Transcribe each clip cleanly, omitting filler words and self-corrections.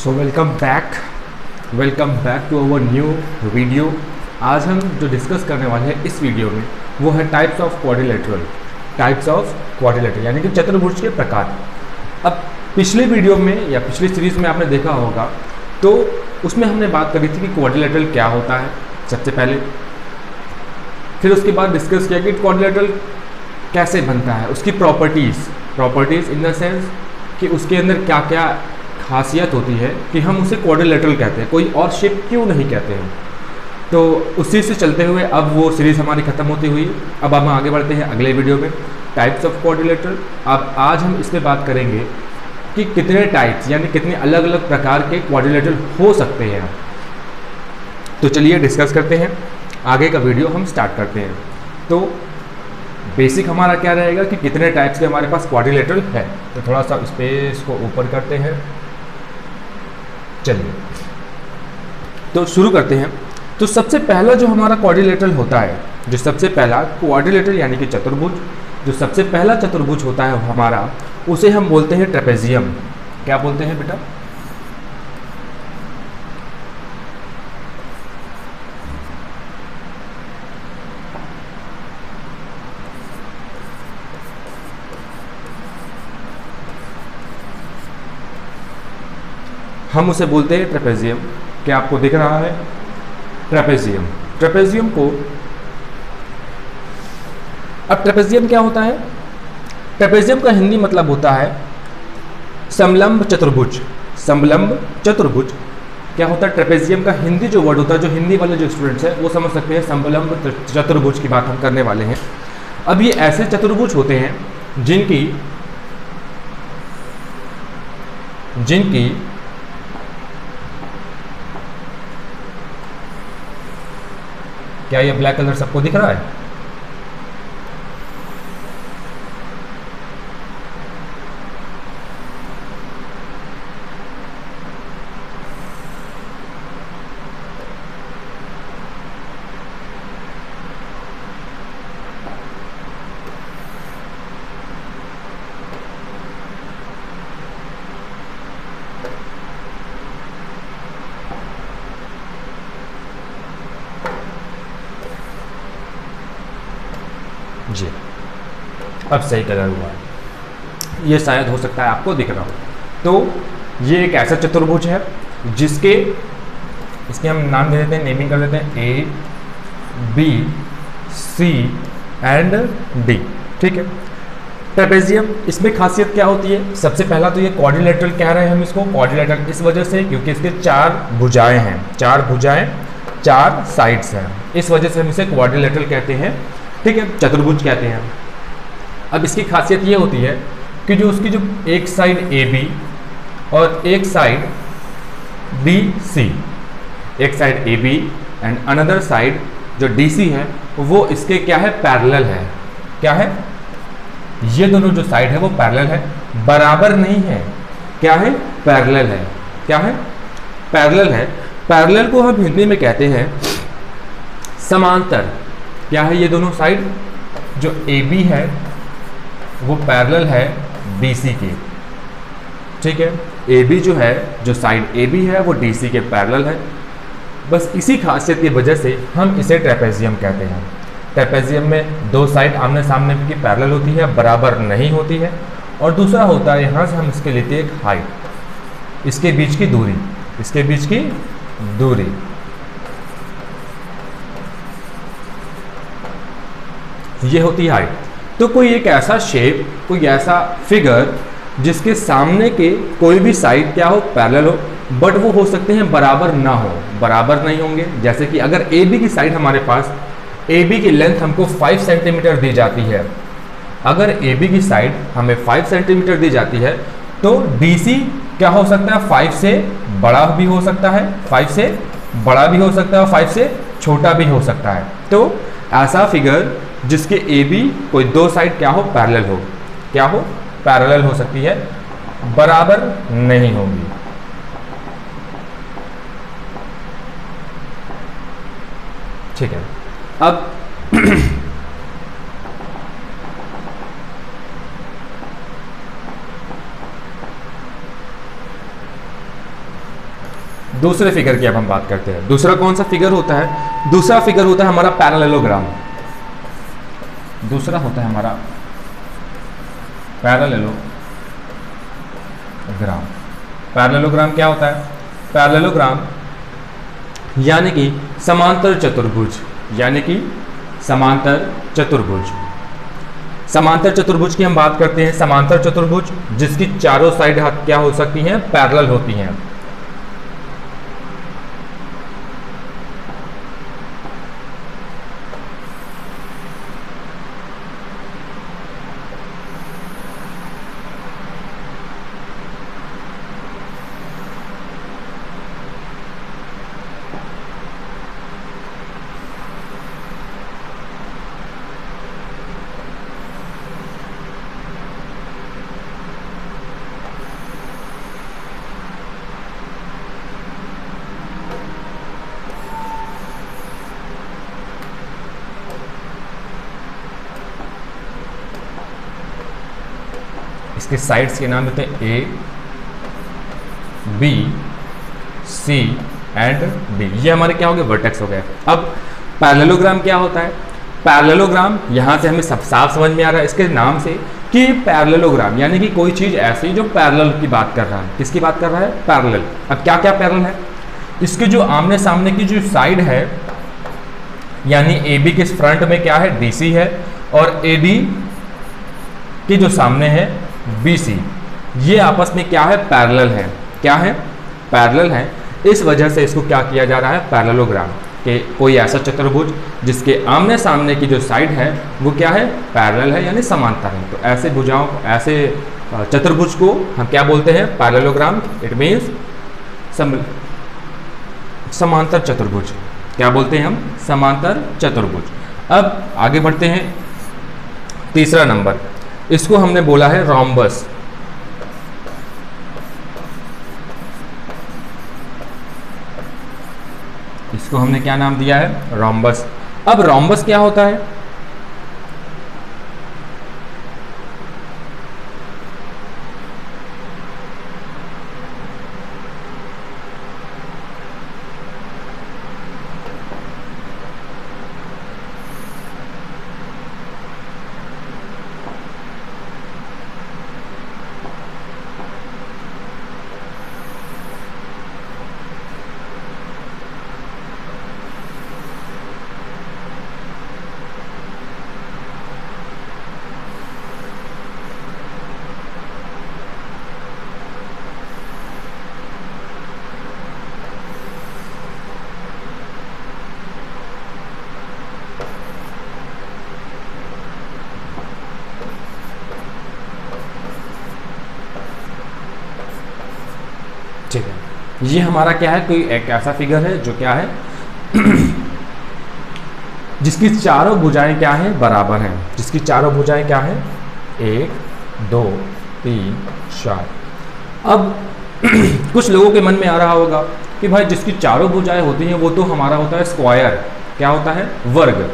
So welcome back to our new video. आज हम जो डिस्कस करने वाले हैं इस वीडियो में वो है टाइप्स ऑफ क्वाड्रिलेटरल यानी कि चतुर्भुज के प्रकार। अब पिछले वीडियो में या पिछली सीरीज में आपने देखा होगा तो उसमें हमने बात करी थी कि क्वाड्रिलेटरल क्या होता है सबसे पहले, फिर उसके बाद डिस्कस किया कि क्वाड्रिलेटरल कैसे बनता है, उसकी प्रॉपर्टीज़ इन द सेंस कि उसके अंदर क्या क्या खासियत होती है कि हम उसे क्वाड्रिलेटरल कहते हैं, कोई और शेप क्यों नहीं कहते हैं। तो उसी से चलते हुए अब वो सीरीज़ हमारी ख़त्म होती हुई अब हम आगे बढ़ते हैं अगले वीडियो में टाइप्स ऑफ क्वाड्रिलेटरल। अब आज हम इस पर बात करेंगे कि कितने टाइप्स यानी कितने अलग अलग प्रकार के क्वाड्रिलेटरल हो सकते हैं। तो चलिए डिस्कस करते हैं, आगे का वीडियो हम स्टार्ट करते हैं। तो बेसिक हमारा क्या रहेगा कि कितने टाइप्स के हमारे पास क्वाड्रिलेटरल है। तो थोड़ा सा स्पेस को ऊपर करते हैं, चलिए तो शुरू करते हैं। तो सबसे पहला जो हमारा क्वाड्रिलेटरल होता है, जो सबसे पहला क्वाड्रिलेटरल यानी कि चतुर्भुज, जो सबसे पहला चतुर्भुज होता है हमारा, उसे हम बोलते हैं ट्रेपेजियम। क्या बोलते हैं बेटा? हम उसे बोलते हैं ट्रेपेजियम। क्या आपको दिख रहा है? ट्रेपेजियम को, अब ट्रेपेजियम क्या होता है? ट्रेपेजियम का हिंदी मतलब होता है समलंब चतुर्भुज। क्या होता है? ट्रेपेजियम का हिंदी जो वर्ड होता है, जो हिंदी वाले जो स्टूडेंट्स हैं वो समझ सकते हैं, समलंब चतुर्भुज की बात हम करने वाले हैं। अब ये ऐसे चतुर्भुज होते हैं जिनकी क्या ये ब्लैक कलर सबको दिख रहा है? जी, अब सही कलर हुआ है, ये शायद हो सकता है आपको दिख रहा हो। तो ये एक ऐसा चतुर्भुज है जिसके इसके हम नाम दे देते हैं, नेमिंग कर देते हैं A B C and D. ठीक है। ट्रेपेजियम, इसमें खासियत क्या होती है? सबसे पहला तो ये क्वाड्रिलेटरल कह रहे हैं हम इसको क्वाड्रिलेटरल इस वजह से क्योंकि इसके चार भुजाएं चार साइड्स हैं, इस वजह से हम इसे क्वाड्रिलेटरल कहते हैं। ठीक है, चतुर्भुज कहते हैं। अब इसकी खासियत ये होती है कि जो उसकी जो एक साइड ए बी और एक साइड बी सी, एक side A B and another side जो डी सी है वो इसके क्या है? पैरेलल है। क्या है? ये दोनों जो साइड है वो पैरेलल है, बराबर नहीं है। क्या है? पैरेलल है। क्या है? पैरेलल है। पैरेलल को हम हिंदी में कहते हैं समांतर। क्या है? ये दोनों साइड जो ए बी है वो पैरेलल है बी सी के। ठीक है, ए बी जो है, जो साइड ए बी है वो डी सी के पैरेलल है। बस इसी खासियत की वजह से हम इसे ट्रेपेजियम कहते हैं। ट्रेपेजियम में दो साइड आमने सामने की पैरेलल होती है, बराबर नहीं होती है। और दूसरा होता है, यहाँ से हम इसके लेते हैं एक हाइट, इसके बीच की दूरी, ये होती है हाइट। तो कोई एक ऐसा शेप, कोई ऐसा फिगर जिसके सामने के कोई भी साइड क्या हो? पैरेलल हो, बट वो हो सकते हैं बराबर ना हो, बराबर नहीं होंगे। जैसे कि अगर ए बी की साइड हमारे पास, ए बी की लेंथ हमको 5 सेंटीमीटर दी जाती है, अगर ए बी की साइड हमें 5 सेंटीमीटर दी जाती है तो डी सी क्या हो सकता है? 5 से बड़ा भी हो सकता है, 5 से बड़ा भी हो सकता है और 5 से छोटा भी हो सकता है। तो ऐसा फिगर जिसके ए बी कोई दो साइड क्या हो? पैरेलल हो। क्या हो? पैरेलल हो सकती है, बराबर नहीं होंगी। ठीक है। अब दूसरे फिगर की अब हम बात करते हैं। दूसरा कौन सा फिगर होता है? दूसरा फिगर होता है हमारा पैरेललोग्राम। दूसरा होता है हमारा पैरेललोग्राम। पैरेललोग्राम क्या होता है? पैरेललोग्राम यानी कि समांतर चतुर्भुज, यानी कि समांतर चतुर्भुज। समांतर चतुर्भुज की हम बात करते हैं। समांतर चतुर्भुज जिसकी चारों साइड क्या हो सकती हैं? पैरेलल होती हैं। इसके साइड्स के नाम होते हैं A, B, C and D. ये हमारे क्या हो गए? वर्टेक्स हो गए। अब पैरेललोग्राम क्या होता है? पैरेललोग्राम यहां से हमें सब साफ समझ में आ रहा है इसके नाम से कि पैरेललोग्राम यानी कि कोई चीज ऐसी जो पैरेलल की बात कर रहा है। किसकी बात कर रहा है? पैरेलल। अब क्या क्या पैरेलल है? इसके जो आमने सामने की जो साइड है, यानी ए बी के फ्रंट में क्या है? डी सी है, और ए डी के जो सामने है BC, ये आपस में क्या है? पैरेलल है। क्या है? पैरेलल है। इस वजह से इसको क्या किया जा रहा है? पैरेललोग्राम। कि कोई ऐसा चतुर्भुज जिसके आमने सामने की जो साइड है वो क्या है? पैरेलल है, यानी समांतर है। तो ऐसे भुजाओं, ऐसे चतुर्भुज को हम क्या बोलते हैं? पैरेललोग्राम। इट मीन्स समांतर चतुर्भुज। क्या बोलते हैं हम? समांतर चतुर्भुज। अब आगे बढ़ते हैं। तीसरा नंबर, इसको हमने बोला है रोम्बस। इसको हमने क्या नाम दिया है? रोम्बस। अब रोम्बस क्या होता है? ठीक है, ये हमारा क्या है? कोई एक ऐसा फिगर है जो क्या है? जिसकी चारों भुजाएं क्या हैं? बराबर हैं। जिसकी चारों भुजाएं क्या हैं? 1 2 3 4। अब कुछ लोगों के मन में आ रहा होगा कि भाई जिसकी चारों भुजाएं होती हैं वो तो हमारा होता है स्क्वायर। क्या होता है? वर्ग,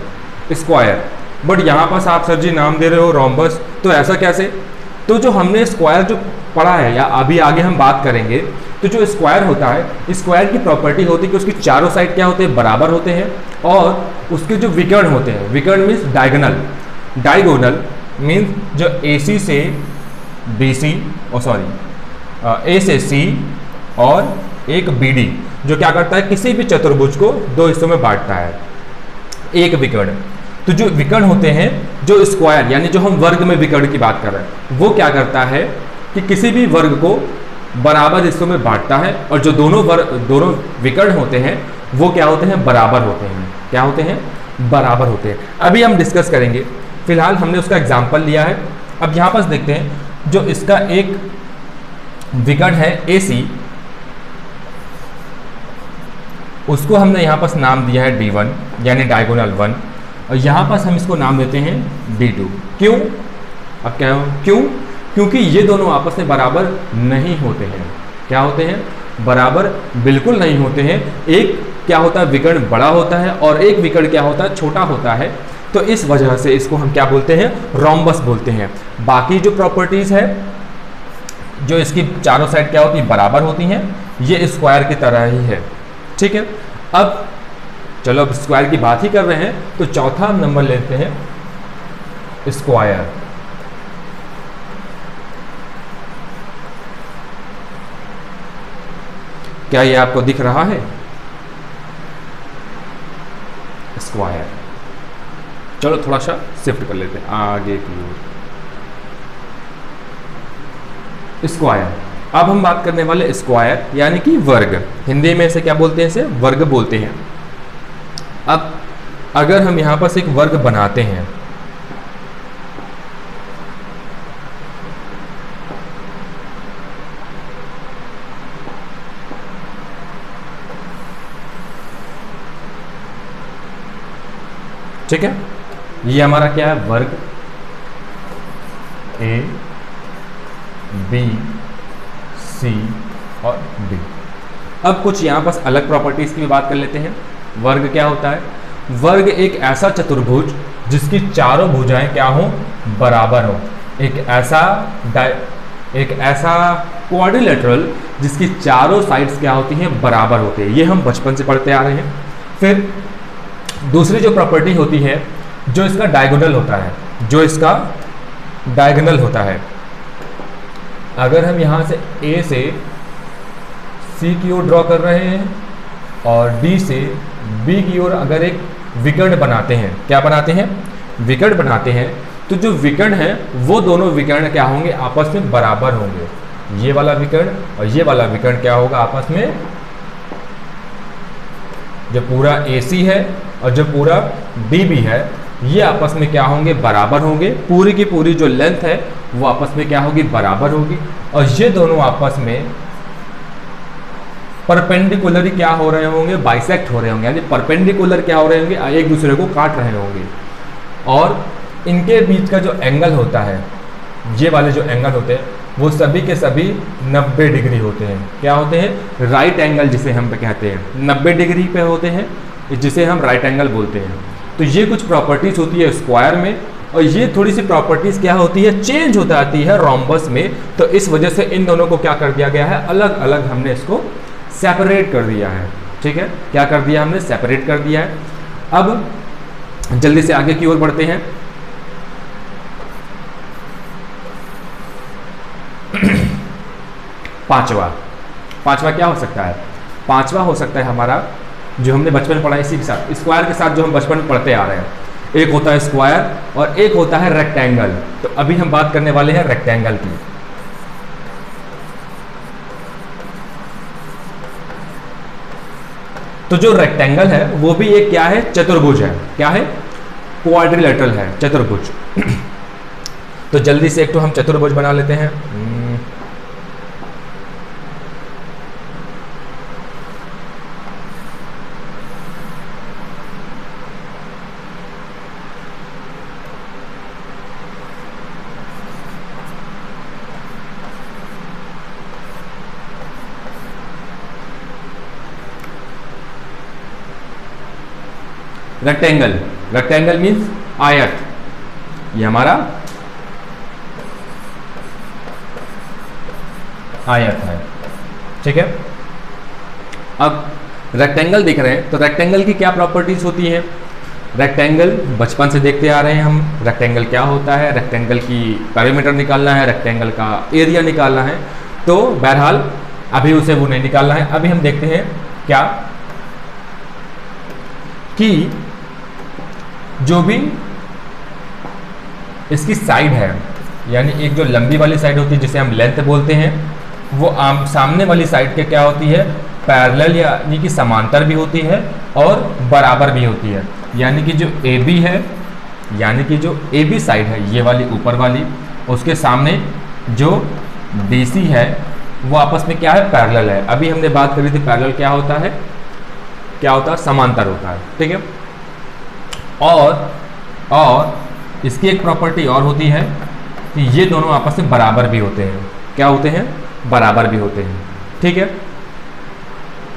स्क्वायर। बट यहाँ पास आप सर जी नाम दे रहे हो रोम्बस, तो ऐसा कैसे? तो जो हमने स्क्वायर जो पढ़ा है या अभी आगे हम बात करेंगे, तो जो स्क्वायर होता है, स्क्वायर की प्रॉपर्टी होती है कि उसकी चारों साइड क्या होते हैं? बराबर होते हैं। और उसके जो विकर्ण होते हैं, विकर्ण मीन्स डायगोनल, डायगोनल मीन्स जो AC से BC, ए से C और एक BD, जो क्या करता है? किसी भी चतुर्भुज को दो हिस्सों में बांटता है। एक विकर्ण। तो जो विकर्ण होते हैं, जो स्क्वायर यानी जो हम वर्ग में विकर्ण की बात कर रहे हैं, वो क्या करता है कि किसी भी वर्ग को बराबर हिस्सों में बांटता है। और जो दोनों विकर्ण होते हैं वो क्या होते हैं? बराबर होते हैं। क्या होते हैं? बराबर होते हैं। अभी हम डिस्कस करेंगे। फिलहाल हमने उसका एग्जाम्पल लिया है। अब यहाँ पास देखते हैं, जो इसका एक विकर्ण है AC, उसको हमने यहाँ पास नाम दिया है D1 यानी डायगोनल 1, और यहाँ पास हम इसको नाम देते हैं D2। क्यों? अब क्या हो? क्यों? क्योंकि ये दोनों आपस में बराबर नहीं होते हैं। क्या होते हैं? बराबर बिल्कुल नहीं होते हैं। एक क्या होता है? विकर्ण बड़ा होता है और एक विकर्ण क्या होता है? छोटा होता है। तो इस वजह से इसको हम क्या बोलते हैं? रोम्बस बोलते हैं। बाकी जो प्रॉपर्टीज है जो इसकी चारों साइड क्या होती है, बराबर होती हैं, ये स्क्वायर की तरह ही है। ठीक है, अब चलो अब स्क्वायर की बात ही कर रहे हैं तो चौथा नंबर लेते हैं स्क्वायर। क्या ये आपको दिख रहा है, स्क्वायर। चलो थोड़ा सा शिफ्ट कर लेते हैं आगे की ओर। स्क्वायर, अब हम बात करने वाले स्क्वायर यानी कि वर्ग। हिंदी में इसे क्या बोलते हैं, इसे वर्ग बोलते हैं। अब अगर हम यहां पर एक वर्ग बनाते हैं, ठीक है, ये हमारा क्या है, वर्ग ए बी सी और डी। अब कुछ यहां पर अलग प्रॉपर्टीज की भी बात कर लेते हैं। वर्ग क्या होता है, वर्ग एक ऐसा चतुर्भुज जिसकी चारों भुजाएं क्या हो, बराबर हो। एक ऐसा क्वाड्रिलेटरल जिसकी चारों साइड्स क्या होती हैं, बराबर होते हैं। ये हम बचपन से पढ़ते आ रहे हैं। फिर दूसरी जो प्रॉपर्टी होती है, जो इसका डायगोनल होता है, जो इसका डायगोनल होता है। अगर हम यहां से ए से सी की ओर ड्रॉ कर रहे हैं और डी से बी की ओर अगर एक विकर्ण बनाते हैं, क्या बनाते हैं, विकर्ण बनाते हैं, तो जो विकर्ण है वो दोनों विकर्ण क्या होंगे, आपस में बराबर होंगे। ये वाला विकर्ण और ये वाला विकर्ण क्या होगा, आपस में, जो पूरा AC है और जो पूरा DB है, ये आपस में क्या होंगे, बराबर होंगे। पूरी की पूरी जो लेंथ है वो आपस में क्या होगी, बराबर होगी। और ये दोनों आपस में परपेंडिकुलर क्या हो रहे होंगे, बाइसेक्ट हो रहे होंगे, यानी परपेंडिकुलर क्या हो रहे होंगे, एक दूसरे को काट रहे होंगे। और इनके बीच का जो एंगल होता है, ये वाले जो एंगल होते हैं वो सभी के सभी 90 डिग्री होते हैं। क्या होते हैं, राइट एंगल जिसे हम कहते हैं, 90 डिग्री पे होते हैं, जिसे हम राइट एंगल बोलते हैं। तो ये कुछ प्रॉपर्टीज होती है स्क्वायर में, और ये थोड़ी सी प्रॉपर्टीज क्या होती है, चेंज हो जाती है रोम्बस में। तो इस वजह से इन दोनों को क्या कर दिया गया है, अलग अलग हमने इसको सेपरेट कर दिया है। ठीक है, क्या कर दिया हमने, सेपरेट कर दिया है। अब जल्दी से आगे की ओर बढ़ते हैं। पांचवा क्या हो सकता है, पांचवा हो सकता है हमारा, जो हमने बचपन में पढ़ा इसी के साथ, स्क्वायर के साथ जो हम बचपन में पढ़ते आ रहे हैं। एक होता है स्क्वायर और एक होता है रेक्टेंगल। तो अभी हम बात करने वाले हैं रेक्टेंगल की। तो जो रेक्टेंगल है वो भी एक क्या है, चतुर्भुज है। क्या है, क्वाड्रिलेटरल है, चतुर्भुज। तो जल्दी से एक तो हम चतुर्भुज बना लेते हैं। रेक्टेंगल, रेक्टेंगल मीन्स आयत। ये हमारा आयत है। ठीक है, अब रेक्टेंगल देख रहे हैं तो रेक्टेंगल की क्या प्रॉपर्टीज होती है। रेक्टेंगल बचपन से देखते आ रहे हैं हम, रेक्टेंगल क्या होता है, रेक्टेंगल की पेरीमीटर निकालना है, रेक्टेंगल का एरिया निकालना है। तो बहरहाल अभी उसे वो नहीं निकालना है। अभी हम देखते हैं क्या कि जो भी इसकी साइड है, यानी एक जो लंबी वाली साइड होती है जिसे हम लेंथ बोलते हैं, वो सामने वाली साइड के क्या होती है, पैरेलल यानी कि समांतर भी होती है और बराबर भी होती है। यानी कि जो AB है, यानी कि जो AB साइड है, ये वाली ऊपर वाली, उसके सामने जो DC है वो आपस में क्या है, पैरेलल है। अभी हमने बात करी थी पैरेलल क्या होता है, क्या होता है, समांतर होता है। ठीक है, और इसकी एक प्रॉपर्टी और होती है कि ये दोनों आपस में बराबर भी होते हैं। क्या होते हैं, बराबर भी होते हैं। ठीक है,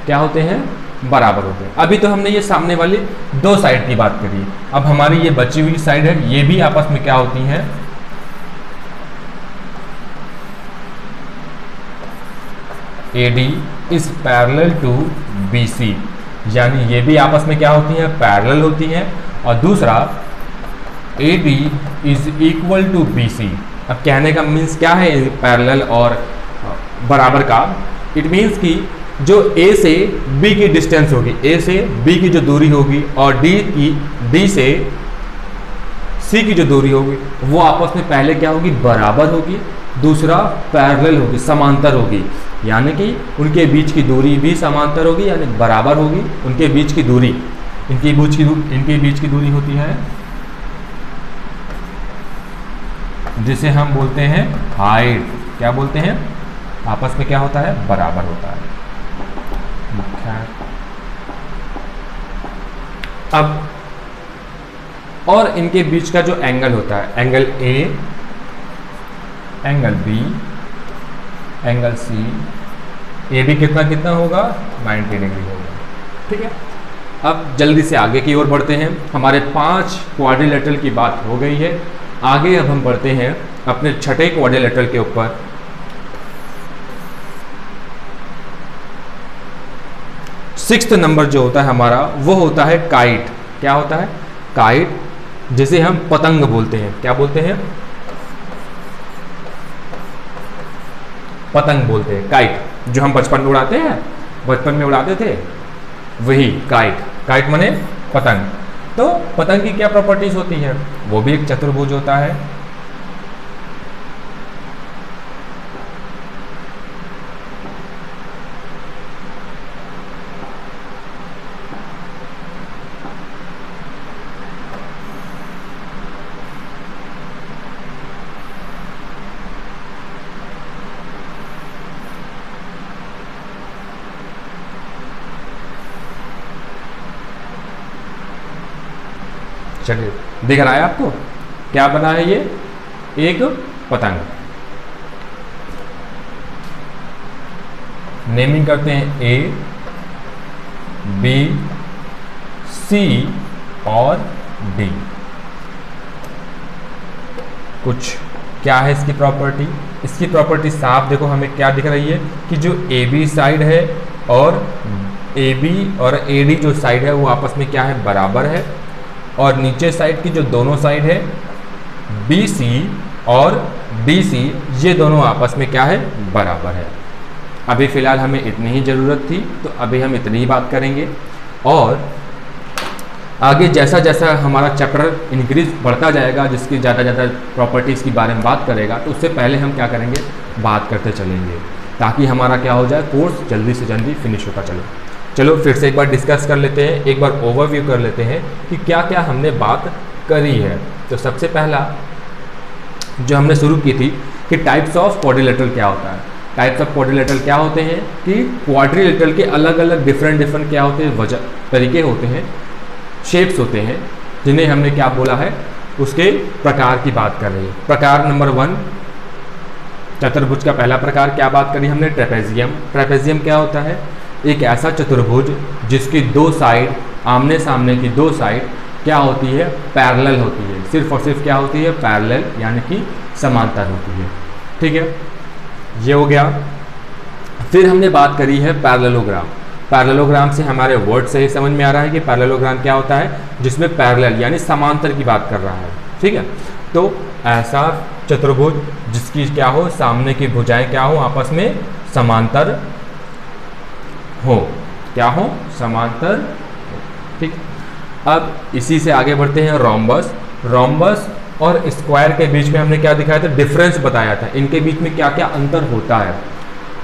क्या होते हैं, बराबर होते हैं। अभी तो हमने ये सामने वाली दो साइड की बात करी। अब हमारी ये बची हुई साइड है, ये भी आपस में क्या होती हैं, AD is parallel to BC, यानी ये भी आपस में क्या होती हैं, पैरेलल होती हैं। और दूसरा AD is equal to BC। अब कहने का मीन्स क्या है पैरेलल और बराबर का? इट मीन्स कि जो A से B की डिस्टेंस होगी, A से B की जो दूरी होगी और D से C की जो दूरी होगी वो आपस में पहले क्या होगी, बराबर होगी। दूसरा पैरेलल होगी, समांतर होगी, यानी कि उनके बीच की दूरी भी समांतर होगी, यानी बराबर होगी। उनके बीच की दूरी, इनके बीच की दूरी होती है जिसे हम बोलते हैं हाइट। क्या बोलते हैं? आपस में क्या होता है, बराबर होता है। अब और इनके बीच का जो एंगल होता है, angle A, angle B, angle C, ये भी कितना कितना होगा, 90 डिग्री होगा। ठीक है, अब जल्दी से आगे की ओर बढ़ते हैं। हमारे 5 क्वाड्रिलेटरल की बात हो गई है। आगे अब हम बढ़ते हैं अपने छठे क्वाड्रिलेटरल के ऊपर। सिक्स्थ नंबर जो होता है हमारा वो होता है काइट। क्या होता है? काइट, जिसे हम पतंग बोलते हैं। क्या बोलते हैं? पतंग बोलते हैं, काइट, जो हम बचपन में उड़ाते हैं, बचपन में उड़ाते थे, वही काइट। काइट माने पतंग। तो पतंग की क्या प्रॉपर्टीज होती है? वो भी एक चतुर्भुज होता है। चलिए, दिख रहा है आपको क्या बना है? ये एक पतंग। नेमिंग करते हैं A, B, C और D। कुछ क्या है इसकी प्रॉपर्टी? इसकी प्रॉपर्टी साफ देखो, हमें क्या दिख रही है कि जो AB साइड है और AB और AD जो साइड है वो आपस में क्या है, बराबर है। और नीचे साइड की जो दोनों साइड है BC और DC, ये दोनों आपस में क्या है, बराबर है। अभी फ़िलहाल हमें इतनी ही ज़रूरत थी, तो अभी हम इतनी ही बात करेंगे। और आगे जैसा जैसा हमारा चैप्टर इंक्रीज बढ़ता जाएगा, जिसकी ज़्यादा ज़्यादा प्रॉपर्टीज़ के बारे में बात करेगा, तो उससे पहले हम क्या करेंगे, बात करते चलेंगे, ताकि हमारा क्या हो जाए, कोर्स जल्दी से जल्दी फिनिश होता चले। चलो फिर से एक बार डिस्कस कर लेते हैं, एक बार ओवरव्यू कर लेते हैं कि क्या क्या हमने बात करी है। तो सबसे पहला जो हमने शुरू की थी कि टाइप्स ऑफ क्वाड्रिलेटरल क्या होता है। टाइप्स ऑफ क्वाड्रिलेटरल क्या होते हैं कि क्वाड्रिलेटरल के अलग अलग डिफरेंट क्या होते हैं, तरीके होते हैं, शेप्स होते हैं, जिन्हें हमने क्या बोला है, उसके प्रकार की बात कर रही है। प्रकार नंबर 1, चतुर्भुज का पहला प्रकार क्या बात करी हमने, ट्रेपेजियम। ट्रेपेजियम क्या होता है? एक ऐसा चतुर्भुज जिसकी दो साइड, आमने सामने की दो साइड क्या होती है, पैरेलल होती है। सिर्फ और सिर्फ क्या होती है, पैरेलल, यानी कि समांतर होती है। ठीक है, ये हो गया। फिर हमने बात करी है पैरेललोग्राम। पैरेललोग्राम से हमारे वर्ड से ही समझ में आ रहा है कि पैरेललोग्राम क्या होता है, जिसमें पैरेलल यानी समांतर की बात कर रहा है। ठीक है, तो ऐसा चतुर्भुज जिसकी क्या हो, सामने की भुजाएं क्या हो, आपस में समांतर हो। क्या हो, समांतर। ठीक, अब इसी से आगे बढ़ते हैं रोम्बस। रोम्बस और स्क्वायर के बीच में हमने क्या दिखाया था, डिफरेंस बताया था, इनके बीच में क्या क्या अंतर होता है।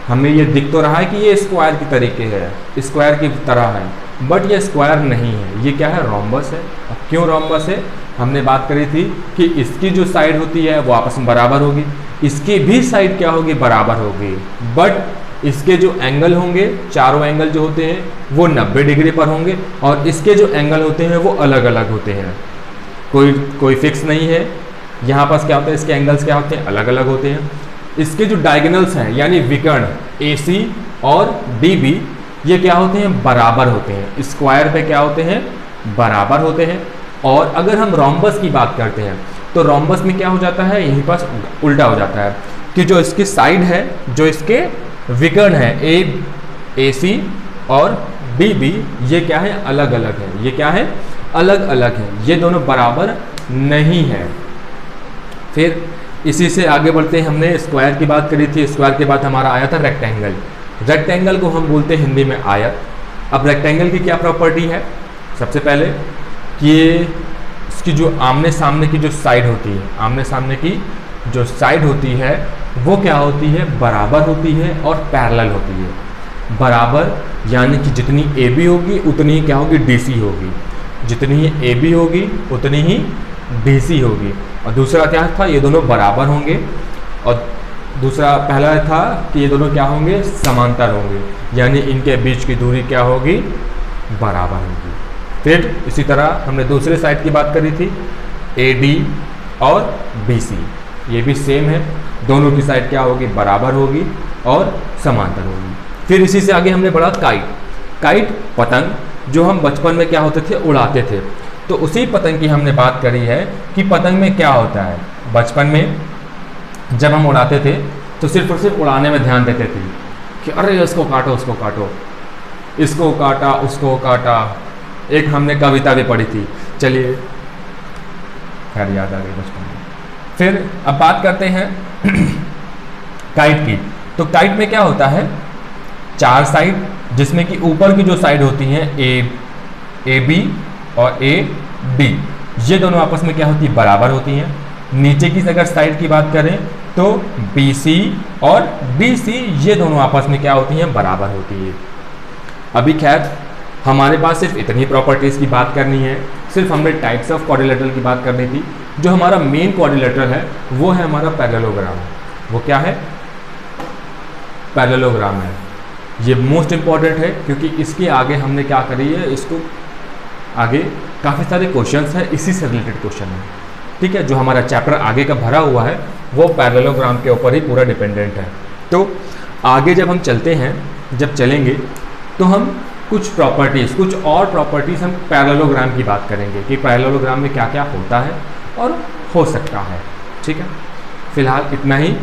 हमें ये दिख तो रहा है कि ये स्क्वायर की तरीके है, स्क्वायर की तरह है, बट ये स्क्वायर नहीं है, ये क्या है, रोम्बस है। अब क्यों रोम्बस है? हमने बात करी थी कि इसकी जो साइड होती है वो आपस में बराबर होगी, इसकी भी साइड क्या होगी, बराबर होगी, बट इसके जो एंगल होंगे, चारों एंगल जो होते हैं वो 90 डिग्री पर होंगे, और इसके जो एंगल होते हैं वो अलग अलग होते हैं, कोई फिक्स नहीं है। यहाँ पास क्या होता है, इसके एंगल्स क्या होते हैं, अलग अलग होते हैं। इसके जो डायगोनल्स हैं यानी विकर्ण AC और DB, ये क्या होते हैं, बराबर होते हैं। स्क्वायर पे क्या होते हैं, बराबर होते हैं। और अगर हम रोम्बस की बात करते हैं तो रोम्बस में क्या हो जाता है, यहीं पास उल्टा हो जाता है कि जो इसकी साइड है, जो इसके विकर्ण है ए सी और बी बी, ये क्या है, अलग अलग है। ये क्या है, अलग अलग है, ये दोनों बराबर नहीं है। फिर इसी से आगे बढ़ते हैं, हमने स्क्वायर की बात करी थी, स्क्वायर के बाद हमारा आया था रेक्टेंगल। रेक्टेंगल को हम बोलते हैं हिंदी में आयत। अब रेक्टेंगल की क्या प्रॉपर्टी है, सबसे पहले कि इसकी जो आमने सामने की जो साइड होती है, आमने सामने की जो साइड होती है वो क्या होती है, बराबर होती है और पैरेलल होती है। बराबर यानी कि जितनी ए बी होगी उतनी ही क्या होगी, डी सी होगी। जितनी ही ए बी होगी उतनी ही डी सी होगी। और दूसरा क्या था, ये दोनों बराबर होंगे। और दूसरा पहला था कि ये दोनों क्या होंगे, समांतर होंगे, यानी इनके बीच की दूरी क्या होगी, बराबर होगी। फिर इसी तरह हमने दूसरे साइड की बात करी थी, ए डी और बी सी, ये भी सेम है, दोनों की साइड क्या होगी, बराबर होगी और समांतर होगी। फिर इसी से आगे हमने पढ़ा काइट। काइट पतंग, जो हम बचपन में क्या होते थे, उड़ाते थे। तो उसी पतंग की हमने बात करी है कि पतंग में क्या होता है। बचपन में जब हम उड़ाते थे तो सिर्फ और सिर्फ उड़ाने में ध्यान देते थे कि अरे इसको काटो, उसको काटो, इसको काटा, उसको काटा। एक हमने कविता भी पढ़ी थी, चलिए खैर याद आ गई बचपन में। फिर अब बात करते हैं काइट की। तो काइट में क्या होता है, चार साइड, जिसमें कि ऊपर की जो साइड होती है ए बी और ए डी, ये दोनों आपस में क्या होती है, बराबर होती हैं। नीचे की अगर साइड की बात करें तो बी सी और डी सी, ये दोनों आपस में क्या होती हैं, बराबर होती है। अभी खैर हमारे पास सिर्फ इतनी प्रॉपर्टीज़ की बात करनी है, सिर्फ हमने टाइप्स ऑफ क्वाड्रिलेटरल की बात करनी थी। जो हमारा मेन क्वाड्रिलेटरल है वो है हमारा पैरेललोग्राम। वो क्या है, पैरेललोग्राम है। ये मोस्ट इंपॉर्टेंट है क्योंकि इसके आगे हमने क्या करी है, इसको आगे काफ़ी सारे क्वेश्चंस हैं, इसी से रिलेटेड क्वेश्चन है। ठीक है, जो हमारा चैप्टर आगे का भरा हुआ है वो पैरेललोग्राम के ऊपर ही पूरा डिपेंडेंट है। तो आगे जब हम चलते हैं, जब चलेंगे तो हम कुछ प्रॉपर्टीज़, कुछ और प्रॉपर्टीज़ हम पैरेललोग्राम की बात करेंगे कि पैरेललोग्राम में क्या क्या होता है और हो सकता है। ठीक है, फिलहाल इतना ही।